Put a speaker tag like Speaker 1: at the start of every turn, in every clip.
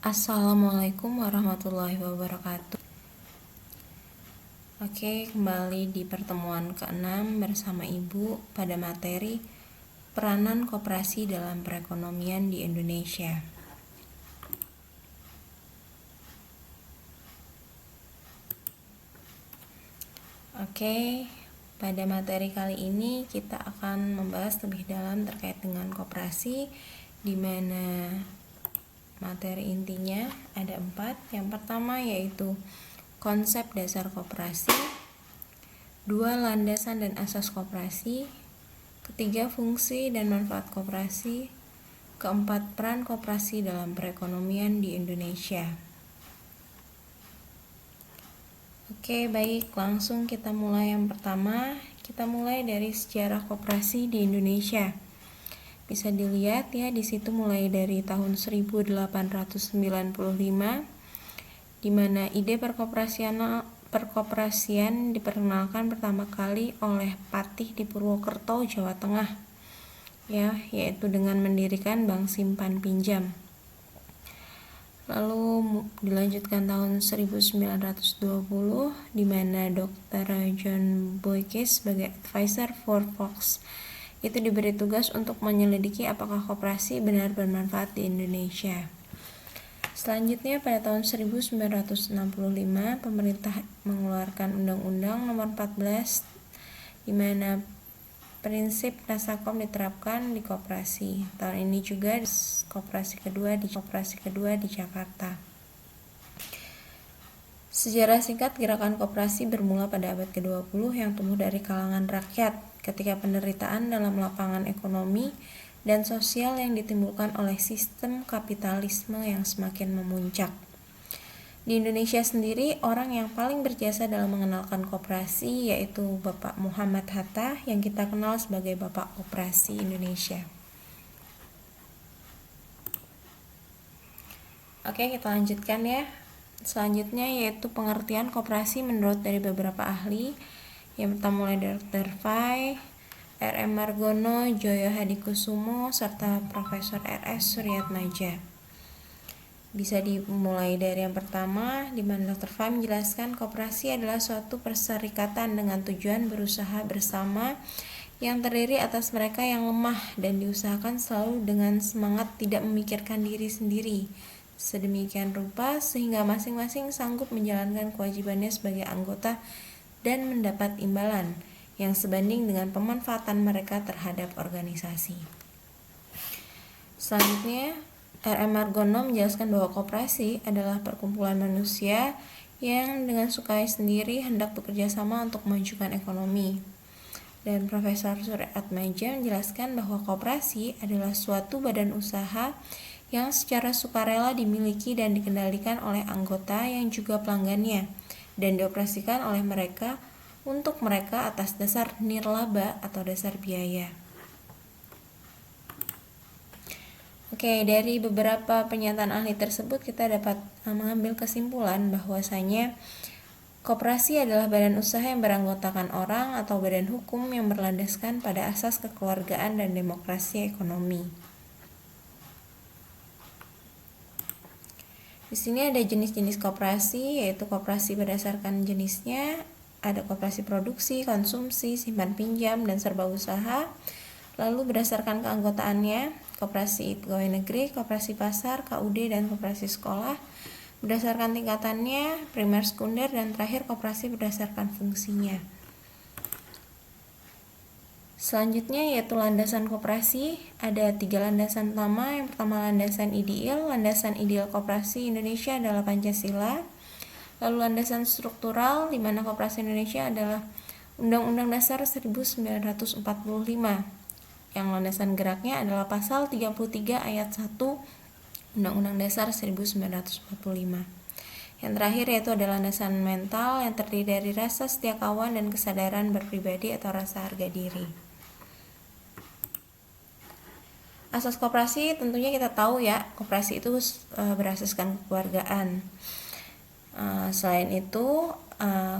Speaker 1: Assalamualaikum warahmatullahi wabarakatuh. Oke, kembali di pertemuan ke-6 bersama Ibu pada materi peranan koperasi dalam perekonomian di Indonesia. Oke, pada materi kali ini kita akan membahas lebih dalam terkait dengan koperasi, di mana materi intinya ada 4. Yang pertama yaitu konsep dasar koperasi, 2. landasan dan asas koperasi, 3. fungsi dan manfaat koperasi, 4. peran koperasi dalam perekonomian di Indonesia. Oke, baik, langsung kita mulai. Yang pertama, kita mulai dari sejarah koperasi di Indonesia. Bisa dilihat ya, di situ mulai dari tahun 1895, di mana ide perkoperasian diperkenalkan pertama kali oleh Patih di Purwokerto, Jawa Tengah, ya, yaitu dengan mendirikan bank simpan pinjam. Lalu dilanjutkan tahun 1920, di mana Dr. John Boykes sebagai advisor for Fox itu diberi tugas untuk menyelidiki apakah koperasi benar bermanfaat di Indonesia. Selanjutnya pada tahun 1965 pemerintah mengeluarkan Undang-Undang Nomor 14 di mana prinsip Nasakom diterapkan di koperasi. Tahun ini juga koperasi kedua di Jakarta. Sejarah singkat gerakan koperasi bermula pada abad ke-20 yang tumbuh dari kalangan rakyat ketika penderitaan dalam lapangan ekonomi dan sosial yang ditimbulkan oleh sistem kapitalisme yang semakin memuncak. Di Indonesia sendiri, orang yang paling berjasa dalam mengenalkan koperasi yaitu Bapak Muhammad Hatta yang kita kenal sebagai Bapak Koperasi Indonesia. Oke, kita lanjutkan ya. Selanjutnya yaitu pengertian koperasi menurut dari beberapa ahli. Yang pertama mulai Dr. Fay, R.M. Margono, Joyo Hadikusumo, serta Profesor R.S. Suryatmaja. Bisa dimulai dari yang pertama, di mana Dr. Fay menjelaskan koperasi adalah suatu perserikatan dengan tujuan berusaha bersama yang terdiri atas mereka yang lemah dan diusahakan selalu dengan semangat tidak memikirkan diri sendiri. Sedemikian rupa sehingga masing-masing sanggup menjalankan kewajibannya sebagai anggota dan mendapat imbalan yang sebanding dengan pemanfaatan mereka terhadap organisasi. Selanjutnya, R.M. Margono menjelaskan bahwa koperasi adalah perkumpulan manusia yang dengan sukai sendiri hendak bekerja sama untuk memajukan ekonomi. Dan Profesor Suryatmaja menjelaskan bahwa koperasi adalah suatu badan usaha yang secara sukarela dimiliki dan dikendalikan oleh anggota yang juga pelanggannya dan dioperasikan oleh mereka untuk mereka atas dasar nirlaba atau dasar biaya. Oke, dari beberapa pernyataan ahli tersebut kita dapat mengambil kesimpulan bahwasanya koperasi adalah badan usaha yang beranggotakan orang atau badan hukum yang berlandaskan pada asas kekeluargaan dan demokrasi ekonomi. Di sini ada jenis-jenis koperasi, yaitu koperasi berdasarkan jenisnya, ada koperasi produksi, konsumsi, simpan pinjam, dan serba usaha. Lalu berdasarkan keanggotaannya, koperasi pegawai negeri, koperasi pasar, KUD, dan koperasi sekolah. Berdasarkan tingkatannya, primer, sekunder, dan terakhir koperasi berdasarkan fungsinya. Selanjutnya yaitu landasan koperasi. Ada 3 landasan utama. Yang pertama landasan ideal. Landasan ideal koperasi Indonesia adalah Pancasila. Lalu landasan struktural, di mana koperasi Indonesia adalah Undang-Undang Dasar 1945. Yang landasan geraknya adalah pasal 33 ayat 1 Undang-Undang Dasar 1945. Yang terakhir yaitu adalah landasan mental yang terdiri dari rasa setia kawan dan kesadaran berpribadi atau rasa harga diri. Asas koperasi tentunya kita tahu ya, koperasi itu berasaskan kekeluargaan. Selain itu,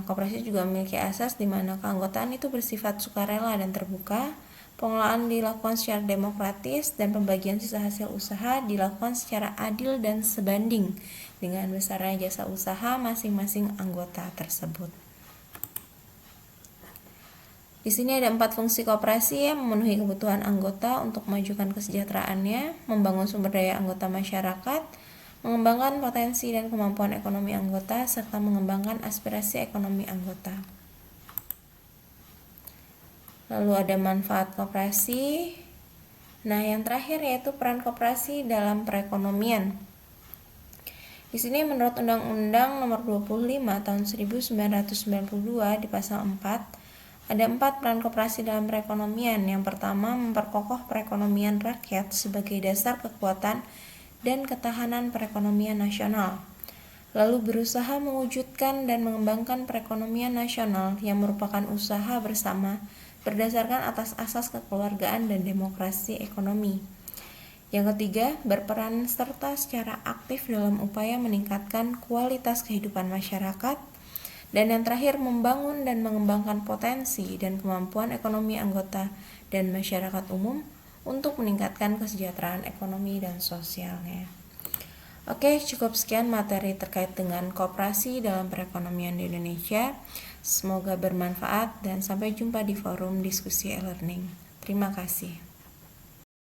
Speaker 1: koperasi juga memiliki asas di mana keanggotaan itu bersifat sukarela dan terbuka. Pengelolaan dilakukan secara demokratis dan pembagian sisa hasil usaha dilakukan secara adil dan sebanding dengan besarnya jasa usaha masing-masing anggota tersebut. Di sini ada 4 fungsi koperasi yang memenuhi kebutuhan anggota untuk memajukan kesejahteraannya, membangun sumber daya anggota masyarakat, mengembangkan potensi dan kemampuan ekonomi anggota, serta mengembangkan aspirasi ekonomi anggota. Lalu ada manfaat koperasi. Nah, yang terakhir yaitu peran koperasi dalam perekonomian. Di sini menurut Undang-Undang Nomor 25 Tahun 1992 di pasal 4 ada 4 peran koperasi dalam perekonomian. Yang pertama, memperkokoh perekonomian rakyat sebagai dasar kekuatan dan ketahanan perekonomian nasional. Lalu berusaha mewujudkan dan mengembangkan perekonomian nasional yang merupakan usaha bersama berdasarkan atas asas kekeluargaan dan demokrasi ekonomi. Yang ketiga, berperan serta secara aktif dalam upaya meningkatkan kualitas kehidupan masyarakat. Dan yang terakhir, membangun dan mengembangkan potensi dan kemampuan ekonomi anggota dan masyarakat umum untuk meningkatkan kesejahteraan ekonomi dan sosialnya. Oke, cukup sekian materi terkait dengan koperasi dalam perekonomian di Indonesia. Semoga bermanfaat dan sampai jumpa di forum diskusi e-learning. Terima kasih.